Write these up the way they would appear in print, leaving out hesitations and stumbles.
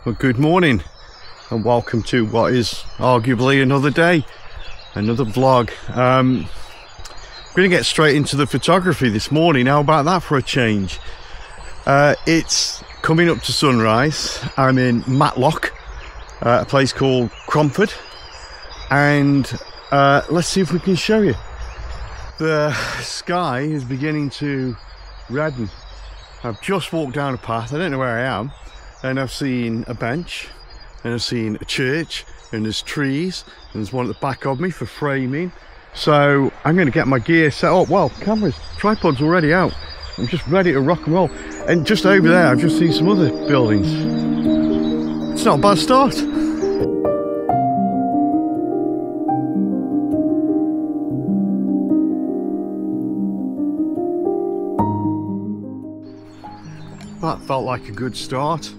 Well, good morning and welcome to what is arguably another day, another vlog. I'm going to get straight into the photography this morning. How about that for a change? It's coming up to sunrise. I'm in Matlock, a place called Cromford, and let's see if we can show you. The sky is beginning to redden. I've just walked down a path, I don't know where I am, and I've seen a bench, and I've seen a church, and there's trees, and there's one at the back of me for framing. So I'm going to get my gear set up. Well, cameras, tripod's already out. I'm just ready to rock and roll. And just over there, I've just seen some other buildings. It's not a bad start. That felt like a good start.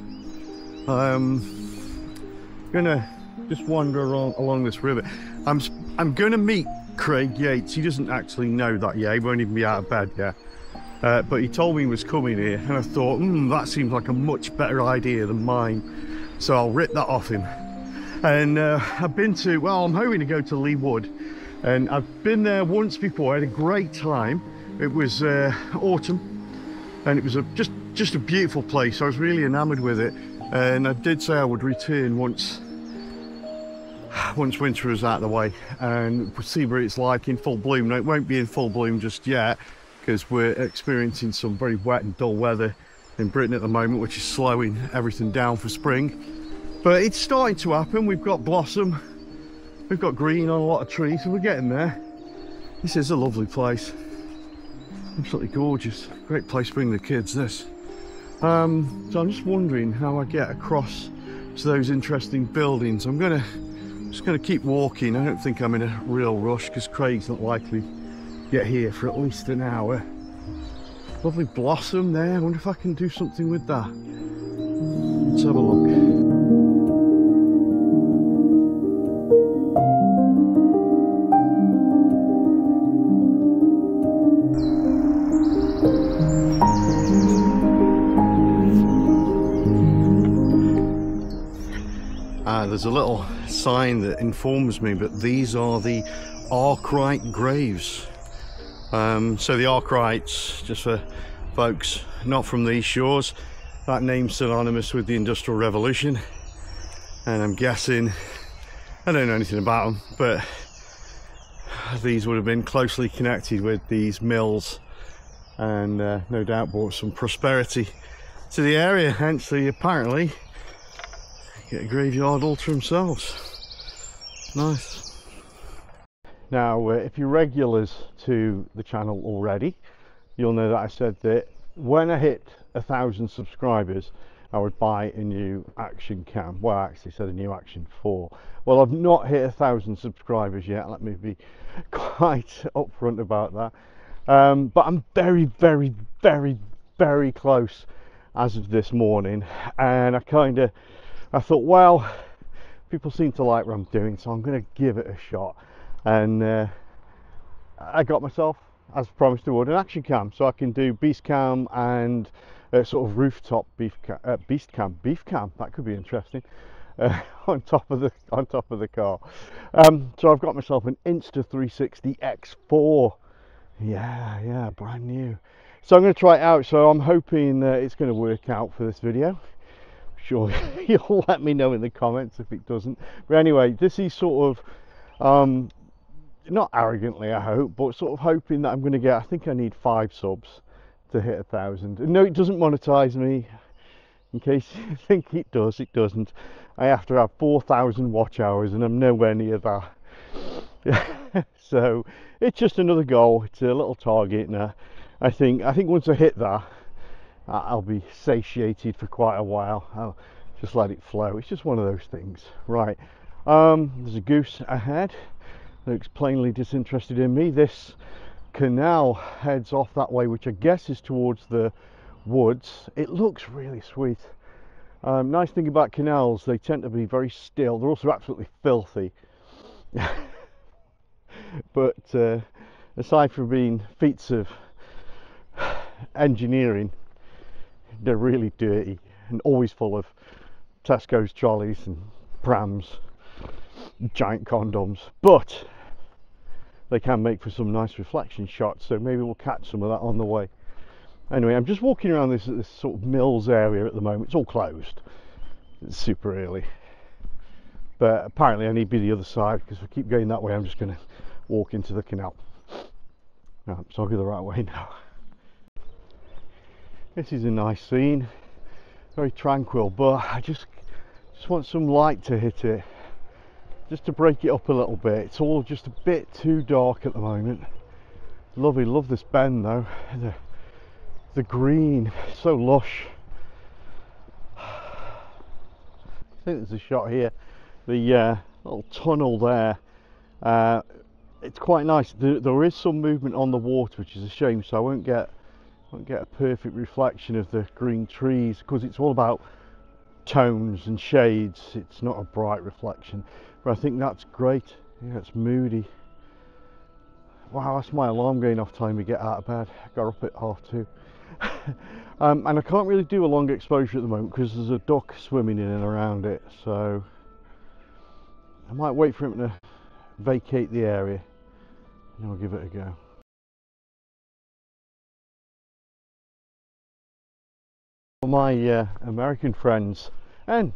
Gonna just wander along this river. I'm gonna meet Craig Yates. He doesn't actually know that yet. He won't even be out of bed yet. But he told me he was coming here, and I thought, that seems like a much better idea than mine. So I'll rip that off him. And I've been to, well, I'm hoping to go to Lea Wood, and I've been there once before. I had a great time. It was autumn, and it was just a beautiful place. I was really enamoured with it, and I did say I would return once winter was out of the way and see what it's like in full bloom. Now, it won't be in full bloom just yet because we're experiencing some very wet and dull weather in Britain at the moment, which is slowing everything down for spring. But it's starting to happen. We've got blossom, we've got green on a lot of trees, so we're getting there. This is a lovely place, absolutely gorgeous. Great place to bring the kids, this. So I'm just wondering how I get across to those interesting buildings. I'm just gonna keep walking. I don't think I'm in a real rush because Craig's not likely to get here for at least an hour. Lovely blossom there. I wonder if I can do something with that. Let's have a look. There's a little sign that informs me that these are the Arkwright graves. So the Arkrights, just for folks not from these shores, that name's synonymous with the Industrial Revolution, and I'm guessing, I don't know anything about them, but these would have been closely connected with these mills, and no doubt brought some prosperity to the area. Hence the apparently get a graveyard all to themselves. Nice. Now if you're regulars to the channel already, you'll know that I said that when I hit 1,000 subscribers I would buy a new action cam. Well, I actually said a new Action 4. Well, I've not hit 1,000 subscribers yet, let me be quite upfront about that. But I'm very, very, very, very close as of this morning, and I thought, well, people seem to like what I'm doing, so I'm going to give it a shot. And I got myself, as promised I would, an action cam, so I can do beast cam and sort of rooftop beast cam. That could be interesting on top of the car. So I've got myself an Insta360 X4. Yeah, brand new. So I'm going to try it out. So I'm hoping it's going to work out for this video. Sure, you'll let me know in the comments if it doesn't. But anyway, this is sort of not arrogantly I hope, but sort of hoping that I'm going to get, I think I need 5 subs to hit 1,000. No, it doesn't monetize me, in case you think it does. It doesn't. I have to have 4,000 watch hours, and I'm nowhere near that. So it's just another goal. It's a little target, and I think once I hit that, I'll be satiated for quite a while. I'll just let it flow. It's just one of those things. Right, there's a goose ahead, looks plainly disinterested in me. This canal heads off that way, which I guess is towards the woods. It looks really sweet. Nice thing about canals, they tend to be very still. They're also absolutely filthy. But aside from being feats of engineering, they're really dirty and always full of Tesco's trolleys and prams, giant condoms, but they can make for some nice reflection shots, so maybe we'll catch some of that on the way. Anyway, I'm just walking around this sort of mills area at the moment. It's all closed, it's super early, but apparently I need to be the other side, because if I keep going that way I'm just going to walk into the canal. No, so I'll go the right way now. This is a nice scene, very tranquil, but I just want some light to hit it, just to break it up a little bit. It's all just a bit too dark at the moment. Lovely, love this bend though. The green, so lush. I think there's a shot here. The little tunnel there. It's quite nice. There is some movement on the water, which is a shame. So I won't get a perfect reflection of the green trees, because it's all about tones and shades. It's not a bright reflection, but I think that's great. Yeah, it's moody. Wow, that's my alarm going off, time to get out of bed. I got up at 2:30. And I can't really do a long exposure at the moment because there's a duck swimming in and around it, so I might wait for him to vacate the area and I'll give it a go. My American friends and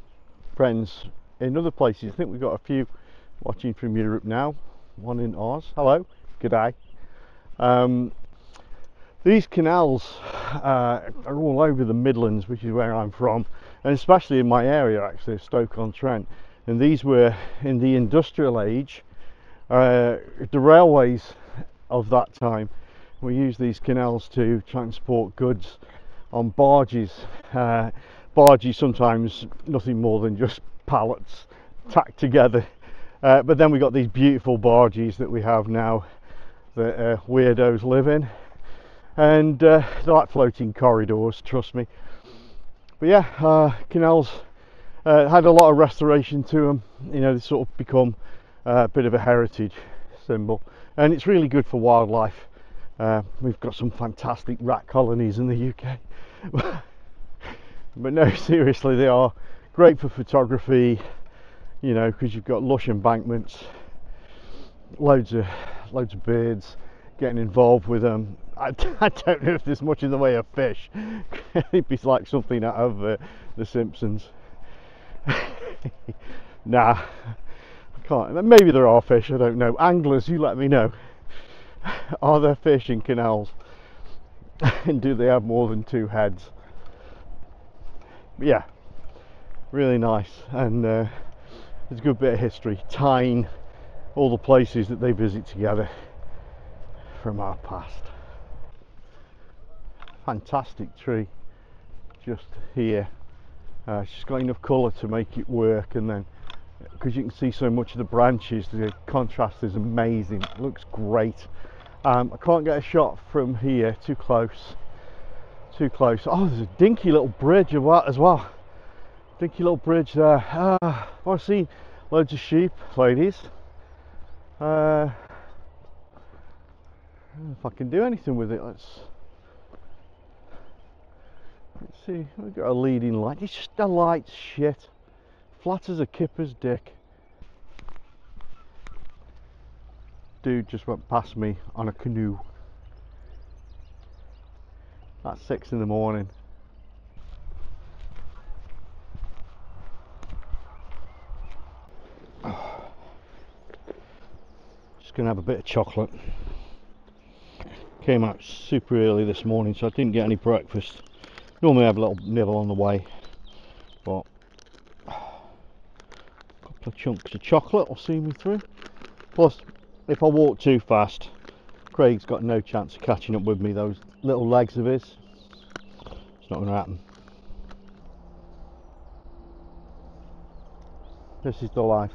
friends in other places, I think we've got a few watching from Europe now, one in Arres. Hello, good day. These canals are all over the Midlands, which is where I'm from, and especially in my area actually, Stoke-on-Trent. And these were in the industrial age, the railways of that time. We used these canals to transport goods on barges. Barges sometimes nothing more than just pallets tacked together, but then we got these beautiful barges that we have now that weirdos live in, and they're like floating corridors, trust me. But yeah, canals had a lot of restoration to them. You know, they sort of become a bit of a heritage symbol, and it's really good for wildlife. We've got some fantastic rat colonies in the UK. But no, seriously, they are great for photography, you know, because you've got lush embankments, loads of birds getting involved with them. I don't know if there's much in the way of fish. It'd be like something out of The Simpsons. Nah, I can't. Maybe there are fish, I don't know. Anglers, you let me know. Are there fish in canals? And do they have more than 2 heads? But yeah, really nice, and there's a good bit of history tying all the places that they visit together from our past. Fantastic tree just here. It's just got enough colour to make it work, and then because you can see so much of the branches, the contrast is amazing. It looks great. I can't get a shot from here, too close. Oh, there's a dinky little bridge as well. Dinky little bridge there. I've seen loads of sheep, ladies. If I can do anything with it, let's see. We've got a leading light. It's just a light shit. Flat as a kipper's dick. Dude just went past me on a canoe. That's 6 in the morning. Just gonna have a bit of chocolate. Came out super early this morning, so I didn't get any breakfast. Normally I have a little nibble on the way, but a couple of chunks of chocolate will see me through. Plus, if I walk too fast, Craig's got no chance of catching up with me. Those little legs of his, it's not going to happen. This is the life.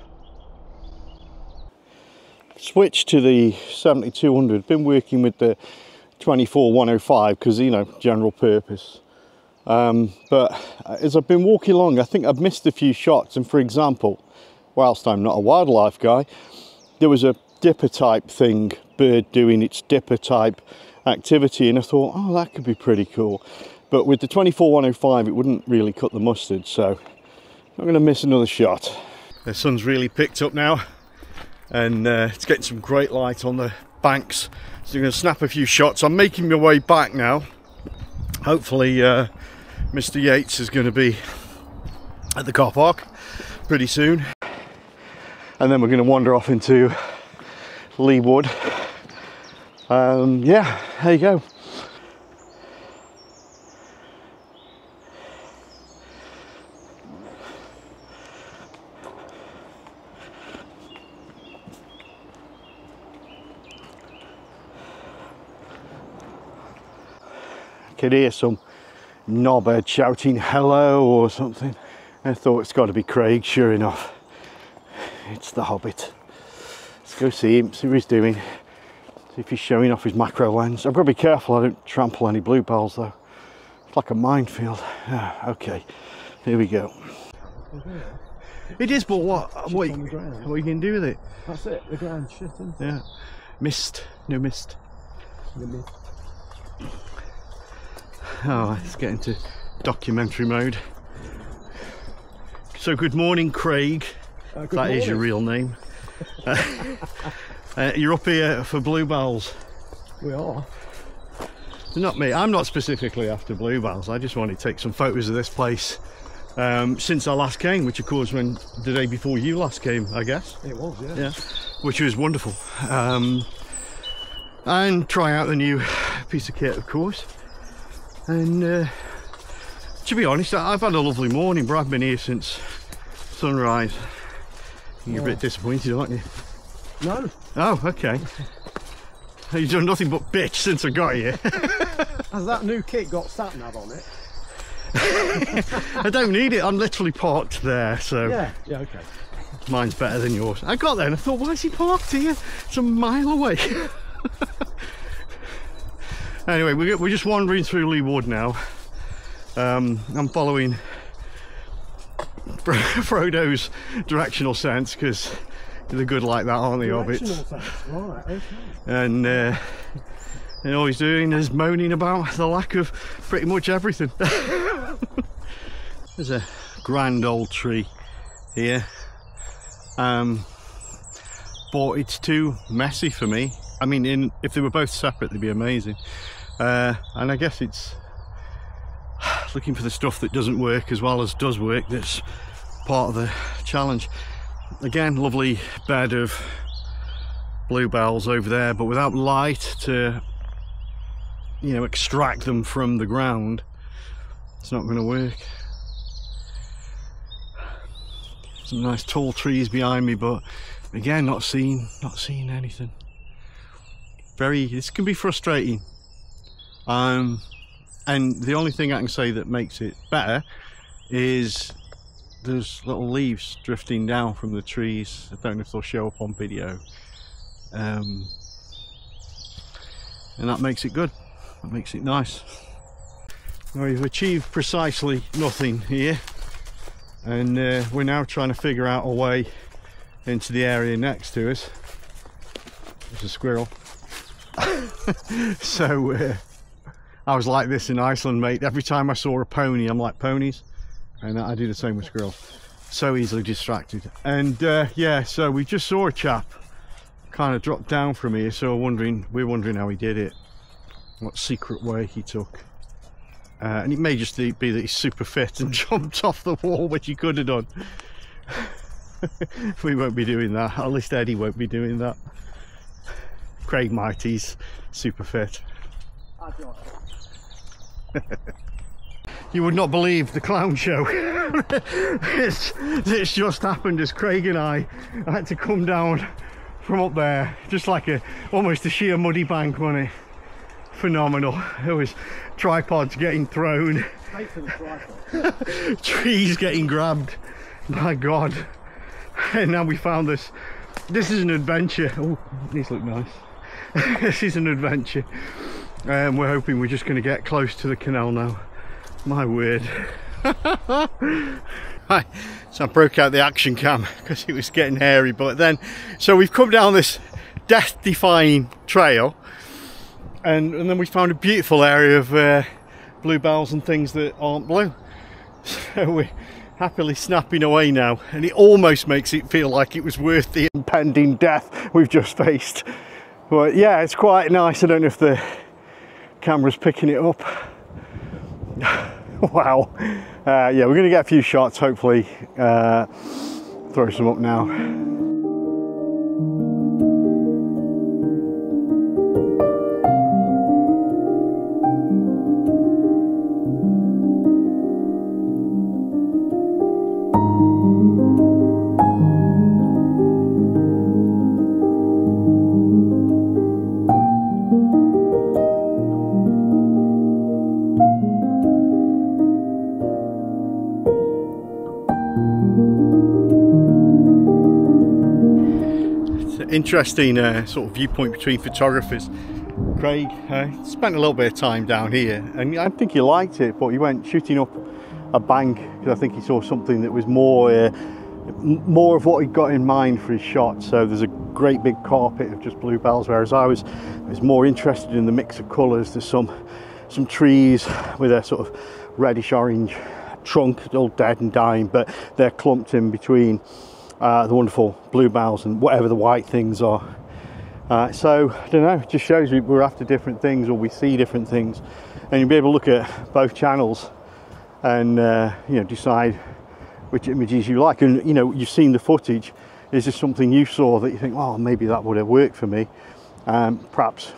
Switch to the 7200. Been working with the 24-105 because, you know, general purpose. But as I've been walking along, I think I've missed a few shots. And for example, whilst I'm not a wildlife guy, there was a dipper type thing, bird doing its dipper type activity, and I thought, oh, that could be pretty cool. But with the 24-105 it wouldn't really cut the mustard, so I'm going to miss another shot. The sun's really picked up now, and it's getting some great light on the banks, so I'm going to snap a few shots. I'm making my way back now. Hopefully Mr. Yates is going to be at the car park pretty soon, and then we're going to wander off into Lea Wood. Yeah, there you go. Could hear some knobhead shouting hello or something. I thought it's got to be Craig. Sure enough, it's the Hobbit. Let's go see him, see what he's doing, see if he's showing off his macro lens. I've got to be careful I don't trample any bluebells though. It's like a minefield. Okay, here we go. It is, but what are you going to do with it? That's it, the ground shit, isn't it? Yeah. Mist, no mist. No mist. Oh, let's get into documentary mode. So good morning, Craig. Good that morning. Is your real name. You're up here for bluebells. We are. Not me, I'm not specifically after bluebells. I just want to take some photos of this place since I last came, which of course when the day before you last came, I guess. It was, yeah. Yeah, which was wonderful. And try out the new piece of kit, of course. And to be honest, I've had a lovely morning, but I've been here since sunrise. You're a bit disappointed, aren't you? No. Oh, okay. You've done nothing but bitch since I got here. Has that new kit got sat nav on it? I don't need it, I'm literally parked there, so Yeah, okay. mine's better than yours. I got there and I thought, why is he parked here? It's a mile away. Anyway, we're just wandering through Lea Wood now. I'm following Frodo's directional sense, because they're good like that, aren't they, hobbits? Right, okay. And all he's doing is moaning about the lack of pretty much everything. There's a grand old tree here, but it's too messy for me. I mean, if they were both separate, they'd be amazing. And I guess it's looking for the stuff that doesn't work as well as does work that's part of the challenge. Again, lovely bed of bluebells over there, but without light to, you know, extract them from the ground, it's not going to work. Some nice tall trees behind me, but again, not seeing anything. This can be frustrating. And the only thing I can say that makes it better is there's little leaves drifting down from the trees. I don't know if they'll show up on video. And that makes it good. That makes it nice. Now we've achieved precisely nothing here, and we're now trying to figure out a way into the area next to us. There's a squirrel. So I was like this in Iceland, mate. Every time I saw a pony, I'm like, ponies, and I do the same with squirrels. So easily distracted. And yeah, so we just saw a chap kind of drop down from here, so we're wondering how he did it, what secret way he took. And it may just be that he's super fit and jumped off the wall, which he could have done. We won't be doing that, at least Eddie won't be doing that. Craig might, he's super fit. You would not believe the clown show. It's just happened as Craig and I had to come down from up there, just like almost a sheer muddy bank, wasn't it? Phenomenal. There was tripods getting thrown, trees getting grabbed, my god. And now we found this. This is an adventure. Oh, these look nice. This is an adventure. We're hoping we're just going to get close to the canal now. My word. Right, so I broke out the action cam because it was getting hairy, but then, so we've come down this death-defying trail, and then we found a beautiful area of bluebells and things that aren't blue. So happily snapping away now, and it almost makes it feel like it was worth the impending death we've just faced. But yeah, it's quite nice. I don't know if the camera's picking it up. Wow. Yeah, we're going to get a few shots, hopefully. Throw some up now. Interesting sort of viewpoint between photographers. Craig spent a little bit of time down here, and I think he liked it, but he went shooting up a bank because I think he saw something that was more of what he'd got in mind for his shot. So there's a great big carpet of just bluebells, whereas I was more interested in the mix of colours. There's some trees with a sort of reddish orange trunk, all dead and dying, but they're clumped in between the wonderful bluebells and whatever the white things are. So I don't know, it just shows we're after different things, or we see different things, and you'll be able to look at both channels and you know, decide which images you like. And you know, you've seen the footage. Is there something you saw that you think, oh, maybe that would have worked for me? Perhaps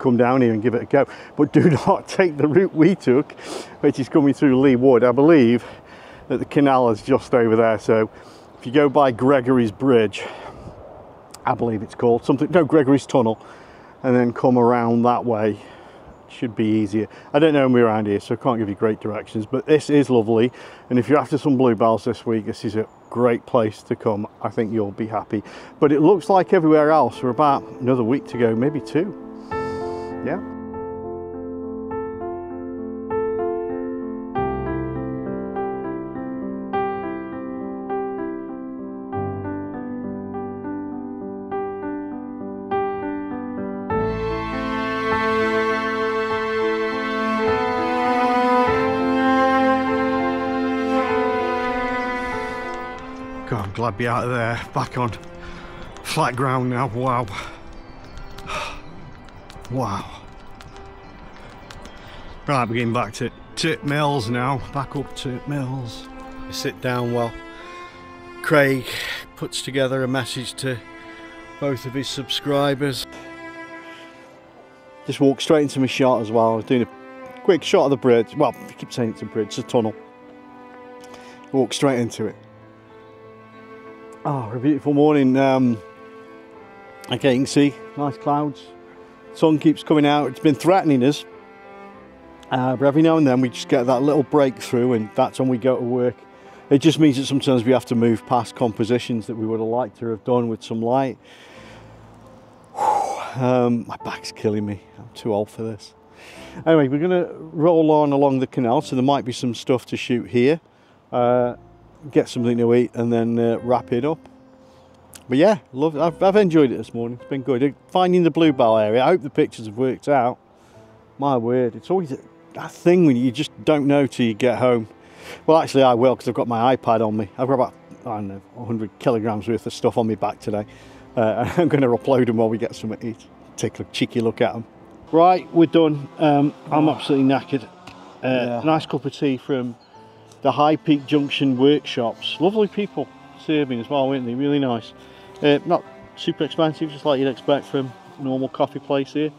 come down here and give it a go, but do not take the route we took, which is coming through Lea Wood. I believe that the canal is just over there, so if you go by Gregory's Bridge, I believe it's called something, no, Gregory's Tunnel, and then come around that way, should be easier. I don't know me around here, so I can't give you great directions, but this is lovely, and if you're after some bluebells this week, this is a great place to come. I think you'll be happy. But it looks like everywhere else we're about another week to go, maybe 2. Yeah. God, I'm glad to be out of there, back on flat ground now. Wow. Wow. Right, we're getting back to Tip Mills now, back up Tip Mills. We sit down while Craig puts together a message to both of his subscribers. Just walked straight into my shot as well. I was doing a quick shot of the bridge. Well, I keep saying it's a bridge, it's a tunnel. Walked straight into it. Oh, a beautiful morning. Okay, you can see nice clouds. Sun keeps coming out. It's been threatening us, but every now and then we just get that little breakthrough, and that's when we go to work. It just means that sometimes we have to move past compositions that we would have liked to have done with some light. My back's killing me. I'm too old for this. Anyway, we're going to roll on along the canal, so there might be some stuff to shoot here. Get something to eat, and then wrap it up. But yeah, I've enjoyed it this morning. It's been good. Finding the bluebell area, I hope the pictures have worked out. My word, it's always that thing when you just don't know till you get home. Well, actually I will, because I've got my iPad on me. I've got about, I don't know, 100 kilograms worth of stuff on my back today. I'm going to upload them while we get some to eat. Take a cheeky look at them. Right, we're done. I'm absolutely knackered. Nice cup of tea from the High Peak Junction workshops. Lovely people serving as well, weren't they? Really nice. Not super expensive, just like you'd expect from a normal coffee place here.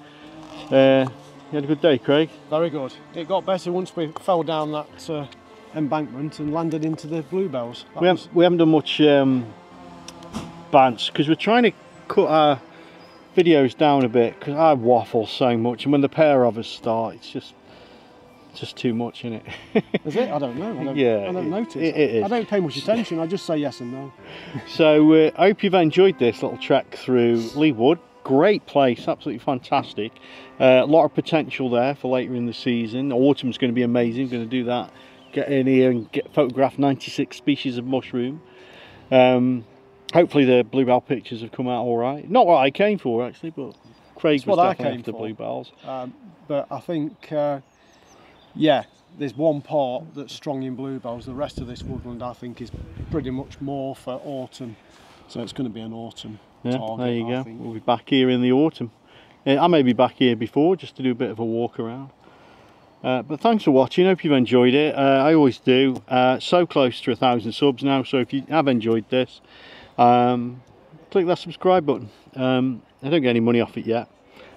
You had a good day, Craig? Very good. It got better once we fell down that embankment and landed into the bluebells. We haven't done much bants because we're trying to cut our videos down a bit, because I waffle so much, and when the pair of us start, it's just too much, isn't it? Is it? I don't know. I don't notice. It is. I don't pay much attention. I just say yes and no. So I hope you've enjoyed this little trek through Lea Wood. Great place, absolutely fantastic. A lot of potential there for later in the season. Autumn's going to be amazing. Going to do that. Get in here and photograph 96 species of mushroom. Hopefully the bluebell pictures have come out all right. Not what I came for actually, but Craig was definitely after bluebells. But I think. Yeah, there's one part that's strong in bluebells. The rest of this woodland, I think, is pretty much more for autumn. So it's going to be an autumn target. There you go. We'll be back here in the autumn. I may be back here before just to do a bit of a walk around. But thanks for watching. Hope you've enjoyed it. I always do. So close to 1,000 subs now. So if you have enjoyed this, click that subscribe button. I don't get any money off it yet.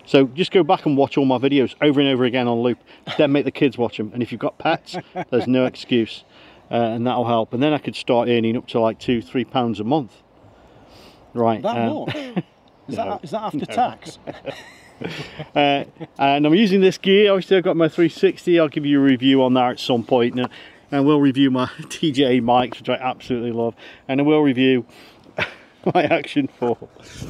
So just go back and watch all my videos over and over again on loop. Then make the kids watch them. And if you've got pets, there's no excuse. And that'll help. And then I could start earning up to like £2-3 a month. Right. That more? Is that after tax? And I'm using this gear. Obviously I've got my 360. I'll give you a review on that at some point. And we'll review my TJ mics, which I absolutely love. And I will review my Action 4.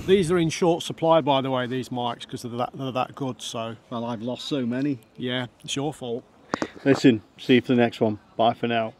These are in short supply, by the way, these mics, because they're that good. So, well, I've lost so many. Yeah, it's your fault. Listen, see you for the next one. Bye for now.